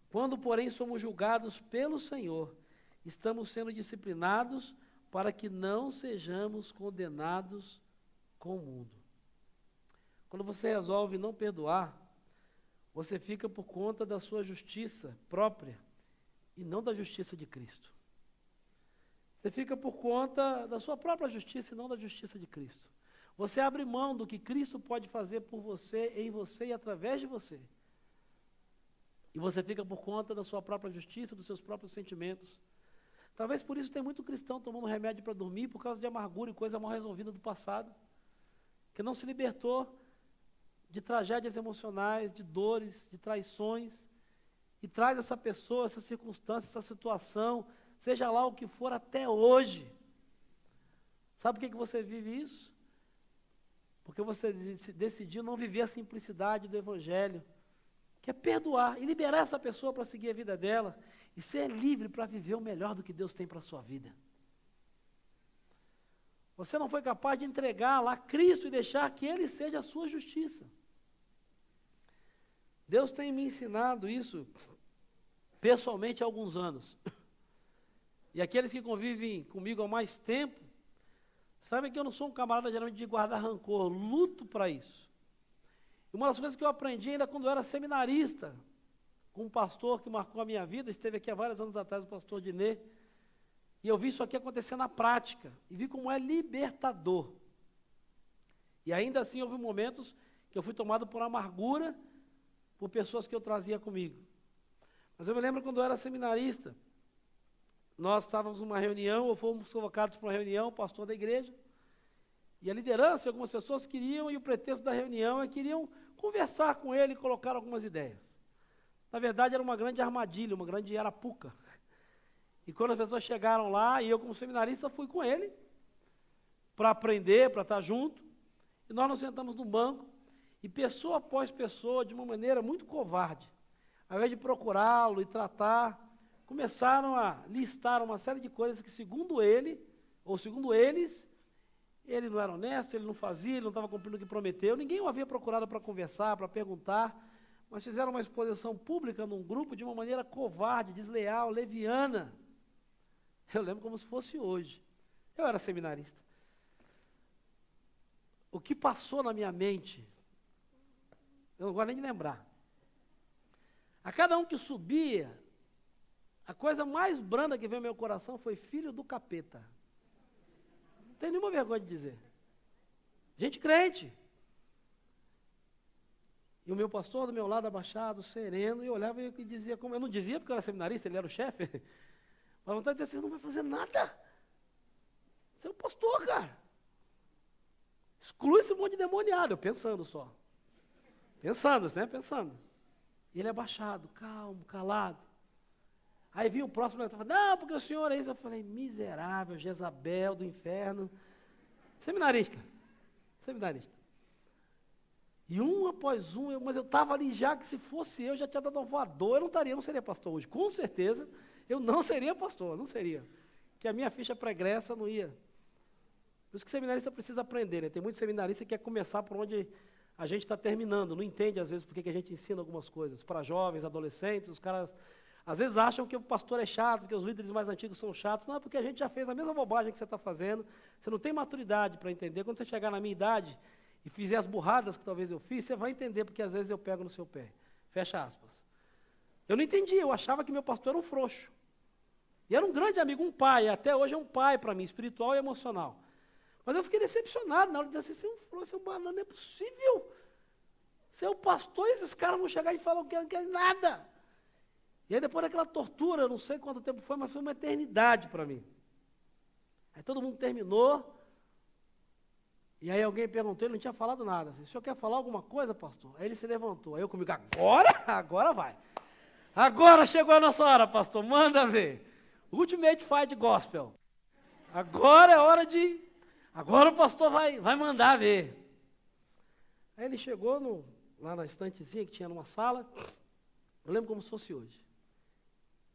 Quando, porém, somos julgados pelo Senhor, estamos sendo disciplinados para que não sejamos condenados com o mundo. Quando você resolve não perdoar, você fica por conta da sua justiça própria e não da justiça de Cristo. Você fica por conta da sua própria justiça e não da justiça de Cristo. Você abre mão do que Cristo pode fazer por você, em você e através de você. E você fica por conta da sua própria justiça, dos seus próprios sentimentos. Talvez por isso tem muito cristão tomando remédio para dormir por causa de amargura e coisa mal resolvida do passado. Que não se libertou de tragédias emocionais, de dores, de traições. E traz essa pessoa, essa circunstância, essa situação, seja lá o que for, até hoje. Sabe por que você vive isso? Porque você decidiu não viver a simplicidade do Evangelho, que é perdoar e liberar essa pessoa para seguir a vida dela e ser livre para viver o melhor do que Deus tem para a sua vida. Você não foi capaz de entregar lá Cristo e deixar que Ele seja a sua justiça. Deus tem me ensinado isso pessoalmente há alguns anos. E aqueles que convivem comigo há mais tempo, sabem que eu não sou um camarada geralmente de guardar rancor, luto para isso. E uma das coisas que eu aprendi ainda quando eu era seminarista, com um pastor que marcou a minha vida, esteve aqui há vários anos atrás, o pastor Dinê, e eu vi isso aqui acontecer na prática, e vi como é libertador. E ainda assim houve momentos que eu fui tomado por amargura, por pessoas que eu trazia comigo. Mas eu me lembro quando eu era seminarista, nós estávamos numa reunião, ou fomos convocados para uma reunião, o pastor da igreja, e a liderança e algumas pessoas queriam, e o pretexto da reunião é que queriam conversar com ele e colocar algumas ideias. Na verdade era uma grande armadilha, uma grande arapuca. E quando as pessoas chegaram lá, e eu como seminarista fui com ele, para aprender, para estar junto, e nós nos sentamos no banco, e pessoa após pessoa, de uma maneira muito covarde, ao invés de procurá-lo e tratar, começaram a listar uma série de coisas que, segundo ele, ou segundo eles, ele não era honesto, ele não fazia, ele não estava cumprindo o que prometeu. Ninguém o havia procurado para conversar, para perguntar, mas fizeram uma exposição pública num grupo de uma maneira covarde, desleal, leviana. Eu lembro como se fosse hoje. Eu era seminarista. O que passou na minha mente, eu não gosto nem de lembrar. A cada um que subia, a coisa mais branda que veio ao meu coração foi filho do capeta. Não tenho nenhuma vergonha de dizer. Gente crente. E o meu pastor do meu lado abaixado, sereno, e eu olhava e dizia, como eu não dizia porque eu era seminarista, ele era o chefe, mas a vontade de dizer assim, não vai fazer nada. Você é um pastor, cara. Exclui esse monte de demoniado, eu pensando só. Pensando, né? Pensando. E ele abaixado, calmo, calado. Aí vinha o próximo e falava, não, porque o senhor é isso. Eu falei, miserável, Jezabel do inferno. Seminarista. E um após um, mas eu estava ali já, que se fosse eu, já tinha dado uma voadora, eu não seria pastor hoje. Com certeza, eu não seria pastor, não seria. Porque a minha ficha pregressa não ia. Por isso que seminarista precisa aprender, né? Tem muito seminarista que quer começar por onde a gente está terminando, não entende às vezes por que a gente ensina algumas coisas. Para jovens, adolescentes, os caras às vezes acham que o pastor é chato, que os líderes mais antigos são chatos. Não, é porque a gente já fez a mesma bobagem que você está fazendo, você não tem maturidade para entender. Quando você chegar na minha idade e fizer as burradas que talvez eu fiz, você vai entender porque às vezes eu pego no seu pé. Fecha aspas. Eu não entendi, eu achava que meu pastor era um frouxo. E era um grande amigo, um pai, até hoje é um pai para mim, espiritual e emocional. Mas eu fiquei decepcionado na hora de dizer assim, você é um frouxo, seu banana, não é possível. Você é o pastor e esses caras vão chegar e falar que não querem nada. E aí depois daquela tortura, não sei quanto tempo foi, mas foi uma eternidade para mim. Aí todo mundo terminou, e aí alguém perguntou, ele não tinha falado nada. Assim, o senhor quer falar alguma coisa, pastor? Aí ele se levantou, aí eu comigo, agora vai. Agora chegou a nossa hora, pastor, manda ver. Ultimate Fight Gospel. Agora é hora de... Agora o pastor vai mandar ver. Aí ele chegou lá na estantezinha que tinha numa sala, eu lembro como se fosse hoje.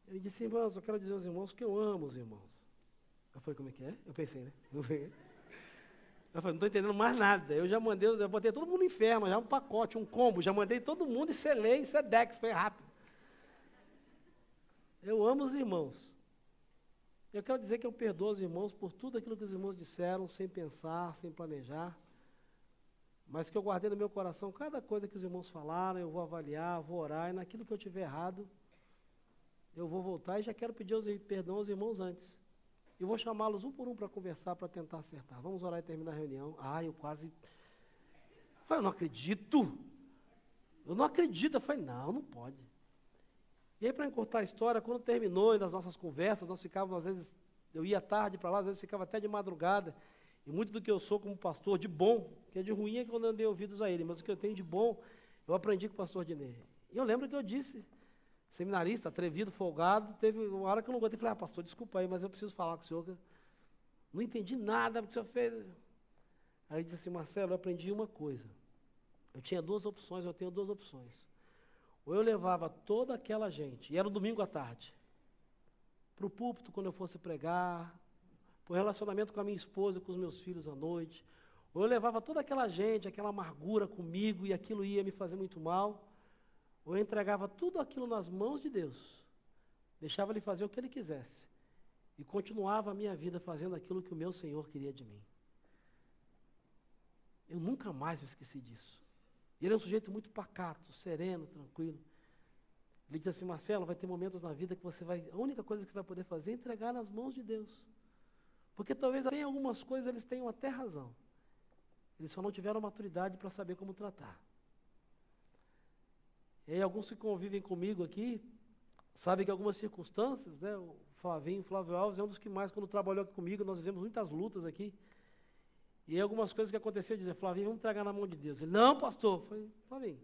Ele disse, irmãos, eu quero dizer aos irmãos que eu amo os irmãos. Eu falei, como é que é? Eu pensei, né? Eu falei, não estou entendendo mais nada. Eu já mandei, eu botei todo mundo no inferno, já um pacote, um combo, já mandei todo mundo e selei, Sedex, foi rápido. Eu amo os irmãos. Eu quero dizer que eu perdoo os irmãos por tudo aquilo que os irmãos disseram, sem pensar, sem planejar. Mas que eu guardei no meu coração cada coisa que os irmãos falaram, eu vou avaliar, vou orar, e naquilo que eu tiver errado, eu vou voltar e já quero pedir perdão aos irmãos antes. E vou chamá-los um por um para conversar, para tentar acertar. Vamos orar e terminar a reunião. Eu quase... Eu não acredito. Eu não acredito. Eu falei, não pode. E aí, para encurtar a história, quando terminou, e nas nossas conversas, nós ficávamos, às vezes, eu ia tarde para lá, às vezes ficava até de madrugada. E muito do que eu sou como pastor, de bom, que é de ruim é que eu não dei ouvidos a ele, mas o que eu tenho de bom, eu aprendi com o pastor Dinei. E eu lembro que eu disse, seminarista, atrevido, folgado, teve uma hora que eu não aguentei, falei, pastor, desculpa aí, mas eu preciso falar com o senhor, que eu não entendi nada do que o senhor fez. Aí ele disse assim, Marcelo, eu aprendi uma coisa. Eu tinha duas opções, eu tenho duas opções. Ou eu levava toda aquela gente, e era um domingo à tarde, para o púlpito quando eu fosse pregar, para o relacionamento com a minha esposa e com os meus filhos à noite, ou eu levava toda aquela gente, aquela amargura comigo, e aquilo ia me fazer muito mal, ou eu entregava tudo aquilo nas mãos de Deus, deixava Ele fazer o que Ele quisesse, e continuava a minha vida fazendo aquilo que o meu Senhor queria de mim. Eu nunca mais me esqueci disso. Ele é um sujeito muito pacato, sereno, tranquilo. Ele diz assim, Marcelo, vai ter momentos na vida que a única coisa que você vai poder fazer é entregar nas mãos de Deus. Porque talvez em algumas coisas eles tenham até razão. Eles só não tiveram maturidade para saber como tratar. E aí alguns que convivem comigo aqui, sabem que algumas circunstâncias, né, o Flávio Alves é um dos que mais, quando trabalhou aqui comigo, nós fizemos muitas lutas aqui. E aí algumas coisas que aconteceram, dizer, Flavinho, vamos entregar na mão de Deus. Ele, não, pastor. Eu falei, Flavinho,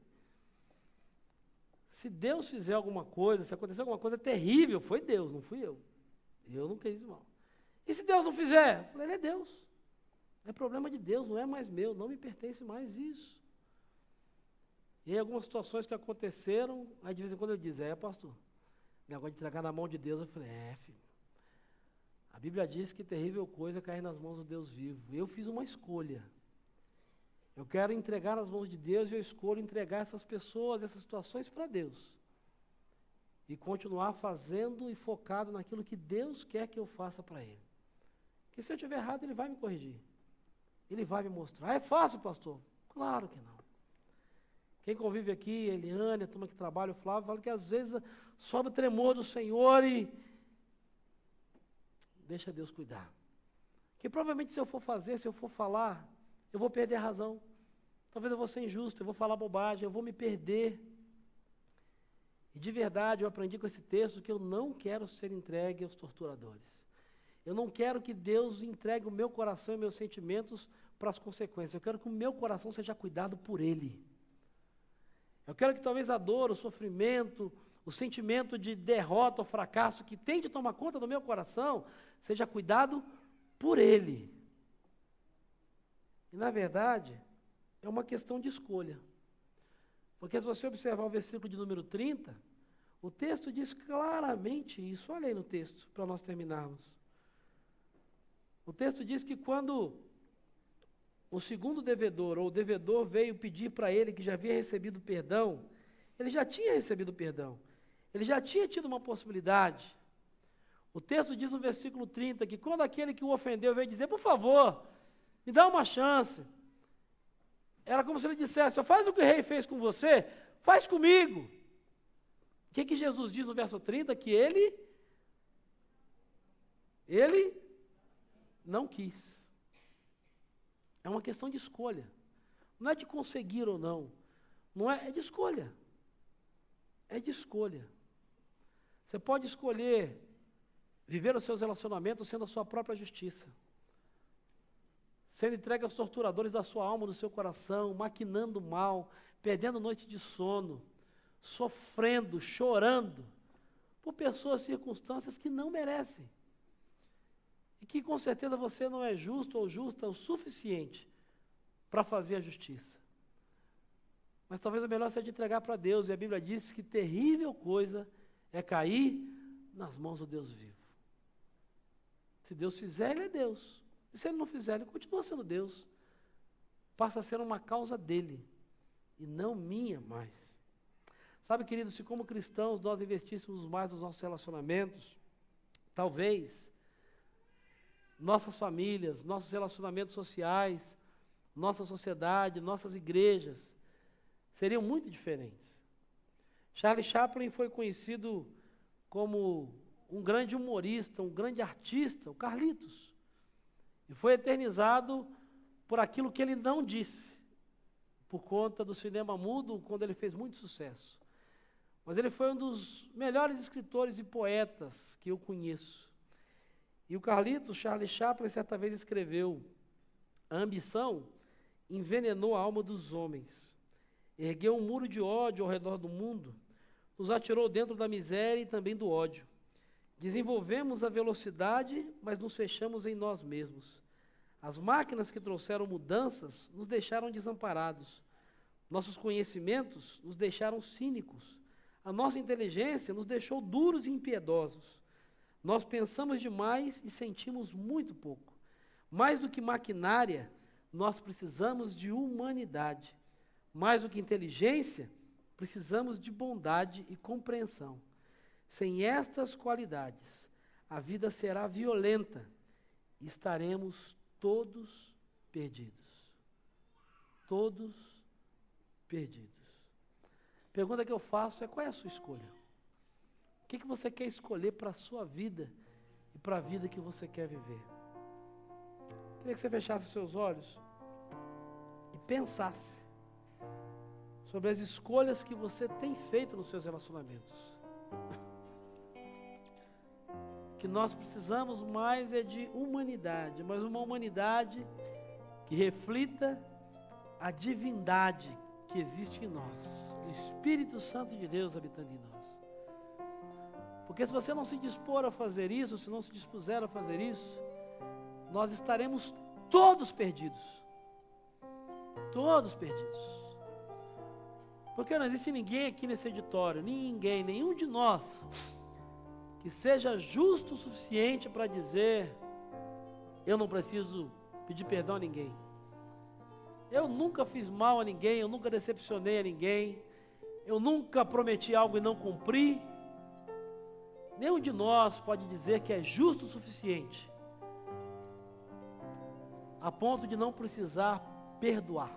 se Deus fizer alguma coisa, se acontecer alguma coisa terrível, foi Deus, não fui eu. Eu não quis mal. E se Deus não fizer? Eu falei, ele é Deus. É problema de Deus, não é mais meu, não me pertence mais isso. E aí algumas situações que aconteceram, aí de vez em quando eu dizia, pastor, negócio de entregar na mão de Deus, eu falei, filho. A Bíblia diz que terrível coisa é cair nas mãos do Deus vivo. Eu fiz uma escolha. Eu quero entregar nas mãos de Deus e eu escolho entregar essas pessoas, essas situações para Deus. E continuar fazendo e focado naquilo que Deus quer que eu faça para Ele. Porque se eu estiver errado, Ele vai me corrigir. Ele vai me mostrar. É fácil, pastor? Claro que não. Quem convive aqui, Eliane, a turma que trabalha, o Flávio, fala que às vezes sobe o tremor do Senhor e... Deixa Deus cuidar. Que provavelmente se eu for fazer, se eu for falar, eu vou perder a razão. Talvez eu vou ser injusto, eu vou falar bobagem, eu vou me perder. E de verdade eu aprendi com esse texto que eu não quero ser entregue aos torturadores. Eu não quero que Deus entregue o meu coração e meus sentimentos para as consequências. Eu quero que o meu coração seja cuidado por Ele. Eu quero que talvez a dor, o sofrimento, o sentimento de derrota ou fracasso que tem de tomar conta do meu coração, seja cuidado por Ele. E, na verdade, é uma questão de escolha. Porque se você observar o versículo de número 30, o texto diz claramente isso. Olha aí no texto, para nós terminarmos. O texto diz que quando o segundo devedor, ou o devedor veio pedir para ele que já havia recebido perdão, ele já tinha recebido perdão. Ele já tinha tido uma possibilidade. O texto diz no versículo 30 que quando aquele que o ofendeu veio dizer, por favor, me dá uma chance. Era como se ele dissesse, faz o que o rei fez com você, faz comigo. O que Jesus diz no verso 30? Que ele não quis. É uma questão de escolha. Não é de conseguir ou não. Não é de escolha. É de escolha. Você pode escolher viver os seus relacionamentos sendo a sua própria justiça. Sendo entregue aos torturadores da sua alma, do seu coração, maquinando mal, perdendo noite de sono, sofrendo, chorando, por pessoas, circunstâncias que não merecem. E que com certeza você não é justo ou justa o suficiente para fazer a justiça. Mas talvez o melhor seja entregar para Deus, e a Bíblia diz que terrível coisa é cair nas mãos do Deus vivo. Se Deus fizer, Ele é Deus. E se Ele não fizer, Ele continua sendo Deus. Passa a ser uma causa dEle, e não minha mais. Sabe, queridos, se como cristãos nós investíssemos mais nos nossos relacionamentos, talvez nossas famílias, nossos relacionamentos sociais, nossa sociedade, nossas igrejas, seriam muito diferentes. Charlie Chaplin foi conhecido como um grande humorista, um grande artista, o Carlitos. E foi eternizado por aquilo que ele não disse, por conta do cinema mudo, quando ele fez muito sucesso. Mas ele foi um dos melhores escritores e poetas que eu conheço. E o Carlitos, Charlie Chaplin, certa vez escreveu: a ambição envenenou a alma dos homens, ergueu um muro de ódio ao redor do mundo, nos atirou dentro da miséria e também do ódio. Desenvolvemos a velocidade, mas nos fechamos em nós mesmos. As máquinas que trouxeram mudanças nos deixaram desamparados. Nossos conhecimentos nos deixaram cínicos. A nossa inteligência nos deixou duros e impiedosos. Nós pensamos demais e sentimos muito pouco. Mais do que maquinária, nós precisamos de humanidade. Mais do que inteligência, precisamos de bondade e compreensão. Sem estas qualidades, a vida será violenta e estaremos todos perdidos. Todos perdidos. A pergunta que eu faço é: qual é a sua escolha? O que você quer escolher para a sua vida e para a vida que você quer viver? Queria que você fechasse os seus olhos e pensasse sobre as escolhas que você tem feito nos seus relacionamentos. Que nós precisamos mais é de humanidade, mas uma humanidade que reflita a divindade que existe em nós, o Espírito Santo de Deus habitando em nós. Porque se você não se dispor a fazer isso, se não se dispuser a fazer isso, nós estaremos todos perdidos. Todos perdidos. Porque não existe ninguém aqui nesse auditório, ninguém, nenhum de nós, que seja justo o suficiente para dizer: eu não preciso pedir perdão a ninguém. Eu nunca fiz mal a ninguém, eu nunca decepcionei a ninguém, eu nunca prometi algo e não cumpri. Nenhum de nós pode dizer que é justo o suficiente a ponto de não precisar perdoar,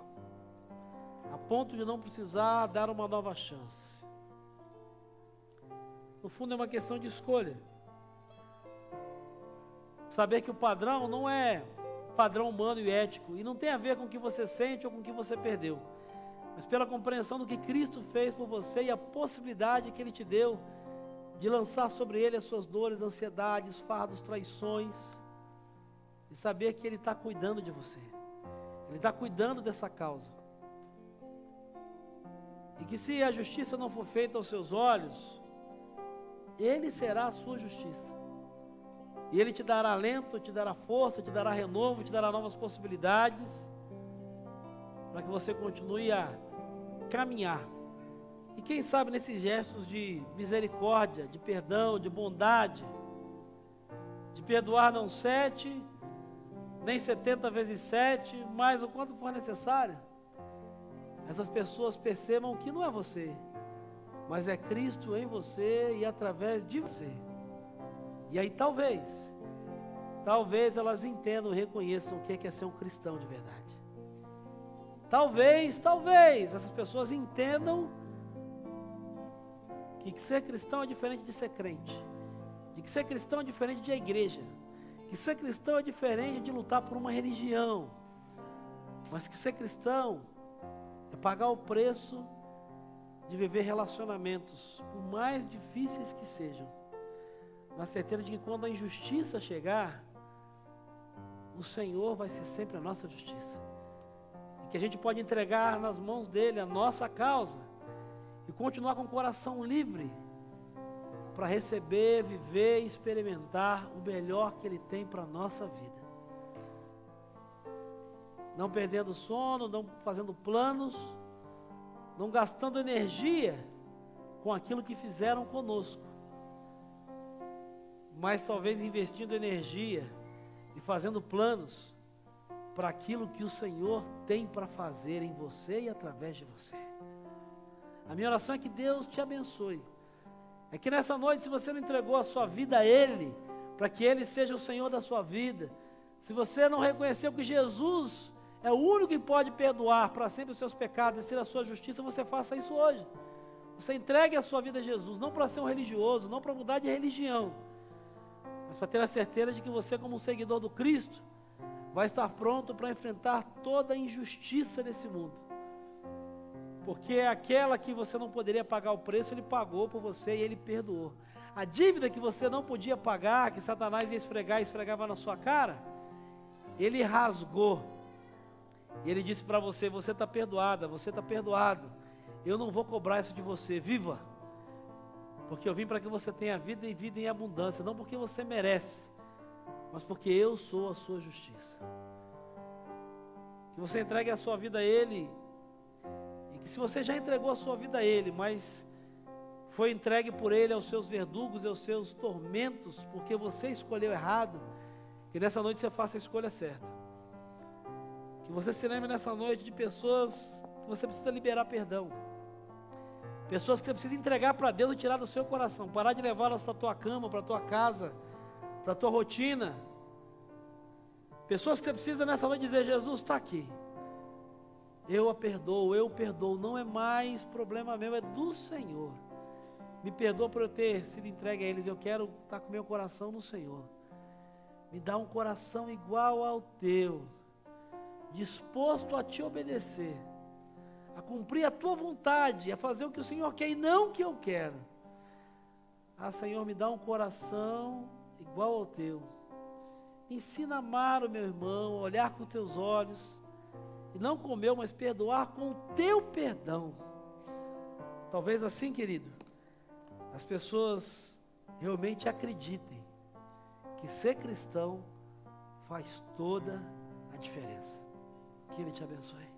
a ponto de não precisar dar uma nova chance. No fundo é uma questão de escolha. Saber que o padrão não é padrão humano e ético, e não tem a ver com o que você sente ou com o que você perdeu, mas pela compreensão do que Cristo fez por você e a possibilidade que Ele te deu de lançar sobre Ele as suas dores, ansiedades, fardos, traições, e saber que Ele está cuidando de você, Ele está cuidando dessa causa, e que se a justiça não for feita aos seus olhos, Ele será a sua justiça, e Ele te dará alento, te dará força, te dará renovo, te dará novas possibilidades, para que você continue a caminhar. E quem sabe nesses gestos de misericórdia, de perdão, de bondade, de perdoar não 7, nem 70 vezes 7, mais o quanto for necessário. Essas pessoas percebam que não é você, mas é Cristo em você e através de você. E aí talvez elas entendam e reconheçam o que é ser um cristão de verdade. Talvez essas pessoas entendam que ser cristão é diferente de ser crente, de que ser cristão é diferente de ir à igreja, que ser cristão é diferente de lutar por uma religião, mas que ser cristão é pagar o preço de viver relacionamentos, por mais difíceis que sejam, na certeza de que quando a injustiça chegar, o Senhor vai ser sempre a nossa justiça, e que a gente pode entregar nas mãos dele a nossa causa, e continuar com o coração livre, para receber, viver e experimentar o melhor que ele tem para a nossa vida. Não perdendo sono, não fazendo planos, não gastando energia com aquilo que fizeram conosco, mas talvez investindo energia e fazendo planos para aquilo que o Senhor tem para fazer em você e através de você. A minha oração é que Deus te abençoe. É que nessa noite, se você não entregou a sua vida a Ele, para que Ele seja o Senhor da sua vida, se você não reconheceu que Jesus é o único que pode perdoar para sempre os seus pecados e ser a sua justiça, você faça isso hoje. Você entregue a sua vida a Jesus, não para ser um religioso, não para mudar de religião, mas para ter a certeza de que você, como um seguidor do Cristo, vai estar pronto para enfrentar toda a injustiça desse mundo. Porque aquela que você não poderia pagar o preço, Ele pagou por você e Ele perdoou. A dívida que você não podia pagar, que Satanás ia esfregar e esfregava na sua cara, Ele rasgou. E Ele disse para você, você está perdoada, você está perdoado. Eu não vou cobrar isso de você, viva. Porque eu vim para que você tenha vida e vida em abundância, não porque você merece, mas porque eu sou a sua justiça. Que você entregue a sua vida a Ele, e que se você já entregou a sua vida a Ele, mas foi entregue por Ele aos seus verdugos e aos seus tormentos, porque você escolheu errado, que nessa noite você faça a escolha certa. Que você se lembre nessa noite de pessoas que você precisa liberar perdão. Pessoas que você precisa entregar para Deus e tirar do seu coração. Parar de levá-las para a tua cama, para a tua casa, para a tua rotina. Pessoas que você precisa nessa noite dizer, Jesus está aqui. Eu a perdoo, eu perdoo. Não é mais problema meu, é do Senhor. Me perdoa por eu ter sido entregue a eles. Eu quero estar com meu coração no Senhor. Me dá um coração igual ao teu, disposto a te obedecer, a cumprir a tua vontade, a fazer o que o Senhor quer e não o que eu quero. Ah, Senhor, me dá um coração igual ao teu. Ensina a amar o meu irmão, a olhar com teus olhos, e não com o meu, mas perdoar com o teu perdão. Talvez assim, querido, as pessoas realmente acreditem que ser cristão faz toda a diferença. Que Ele te abençoe.